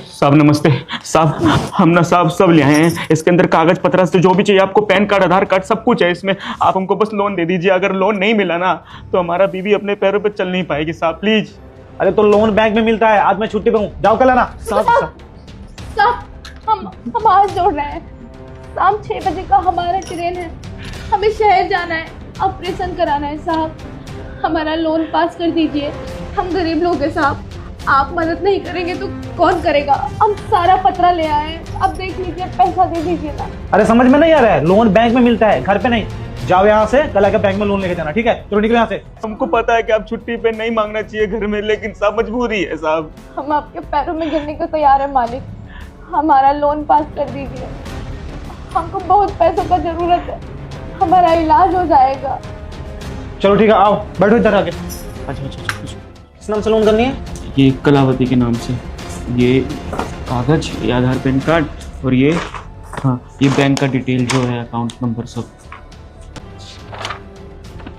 साहब नमस्ते। साहब हम ना साहब सब ले आए हैं, इसके अंदर कागज पत्र से जो भी चाहिए आपको, पैन कार्ड आधार कार्ड सब कुछ है इसमें। आप हमको बस लोन दे दीजिए। अगर लोन नहीं मिला ना तो हमारा बीवी अपने पैरों पर चल नहीं पाएगी साहब, प्लीज। अरे तो लोन बैंक में मिलता है, आज मैं छुट्टी पे हूँ, जाओ कल आना। साहब हम आज जोड़ रहे हैं। शाम 6 बजे का हमारा ट्रेन है, हमें शहर जाना है, ऑपरेशन कराना है साहब। हमारा लोन पास कर दीजिए। हम गरीब लोग हैं साहब, आप मदद नहीं करेंगे तो कौन करेगा। हम सारा पत्रा ले आए हैं, अब देख लीजिए, पैसा दे दीजिए ना। अरे समझ में नहीं आ रहा है, लोन बैंक में मिलता है, घर पे नहीं। जाओ यहाँ से, कल आके बैंक में लोन लेके जाना, ठीक है? चलो निकलो यहाँ से। हमको पता है कि आप छुट्टी पे नहीं मांगना चाहिए घर में, लेकिन साहब मजबूरी है साहब। हम आपके पैरों में गिरने को तैयार है मालिक, हमारा लोन पास कर दीजिए। हमको बहुत पैसों का जरूरत है, हमारा इलाज हो जाएगा। चलो ठीक है, आओ बैठो इधर आके। अच्छा, किस नाम से लोन करनी है? ये कलावती के नाम से, ये कागज, ये आधार पैन कार्ड, और ये हाँ ये बैंक का डिटेल जो है, अकाउंट नंबर सब।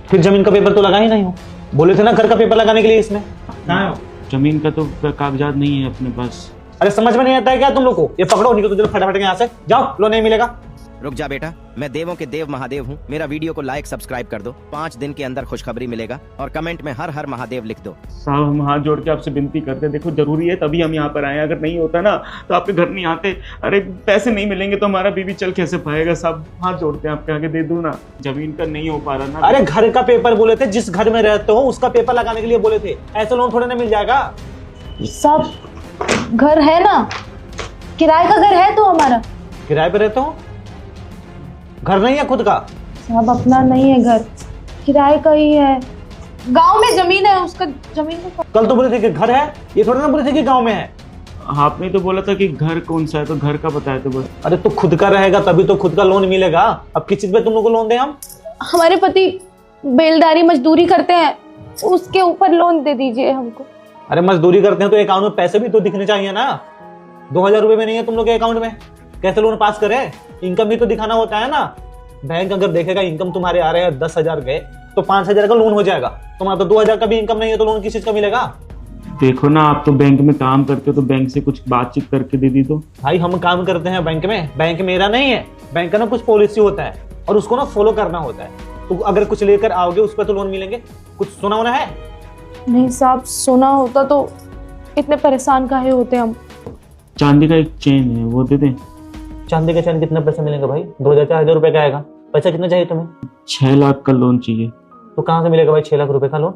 फिर जमीन का पेपर तो लगा ही नहीं हो, बोले थे ना घर का पेपर लगाने के लिए इसमें। कहाँ हो? जमीन का तो कागजात नहीं है अपने पास। अरे समझ में नहीं आता है क्या तुम लोग को? ये पकड़ो, निकलो तो फटाफट यहाँ से, जाओ, लोन नहीं मिलेगा। रुक जा बेटा, मैं देवों के देव महादेव हूँ। मेरा वीडियो को लाइक सब्सक्राइब कर दो, 5 दिन के अंदर खुशखबरी मिलेगा, और कमेंट में हर हर महादेव लिख दो। साहब हम हाथ जोड़ के आपसे विनती करते हैं, देखो जरूरी है तभी हम यहाँ पर आए हैं, अगर नहीं होता ना तो आपके घर नहीं आते। अरे पैसे नहीं मिलेंगे तो हमारा बीवी चल कैसे पाएगा साहब? हाथ जोड़ते हैं आपके आगे, दे दूं ना। जमीन का नहीं हो पा रहा ना। अरे घर का पेपर बोले थे, जिस घर में रहते हो उसका पेपर लगाने के लिए बोले थे, ऐसे लोन थोड़े ना मिल जाएगा। साहब घर है ना, किराए का घर है तो हमारा। किराए पे रहते हो? घर नहीं है खुद का? साहब अपना नहीं है घर, किराए का ही है। गांव में जमीन है, उसका जमीन का। कल तो बोले थे कि घर है, ये थोड़ा ना बोले थे कि गांव में है। आपने तो बोला था कि घर कौन सा है, तो घर का बताया तो बस। अरे तो खुद का रहेगा तभी तो खुद का लोन मिलेगा। अब किस चीज पे तुम लोग को लोन दें हम? हमारे पति बेलदारी मजदूरी करते हैं, उसके ऊपर लोन दे दीजिए हमको। अरे मजदूरी करते हैं तो अकाउंट में पैसे भी तो दिखने चाहिए ना। 2000 रुपए में नहीं है तुम लोग के अकाउंट में, कैसे लोन पास करे? इनकम भी तो दिखाना होता है ना। बैंक अगर देखेगा इनकम तुम्हारे आ रहे हैं 10,000 के, तो 5,000 का लोन हो जाएगा। तुम्हारा तो 2,000 का भी इनकम नहीं है, तो लोन किस चीज का मिलेगा? देखो ना, आप तो बैंक में काम करते हो, तो बैंक से कुछ बातचीत करके दे दी तो। भाई हम काम करते हैं बैंक में, बैंक मेरा नहीं है। बैंक का ना कुछ पॉलिसी होता है और उसको ना फॉलो करना होता है। तो अगर कुछ लेकर आओगे उस पर तो लोन मिलेंगे। कुछ सुना होना है? नहीं साहब, सुना होता तो इतने परेशान काहे होते हम। चांदी का एक चेन है, वो दे दें। चांदी का चैन कितना पैसा मिलेगा भाई? 2,000-4,000 रुपए का आएगा। पैसा कितना चाहिए तुम्हें? 6 लाख का लोन चाहिए। तो कहाँ से मिलेगा भाई 6 लाख रुपए का लोन?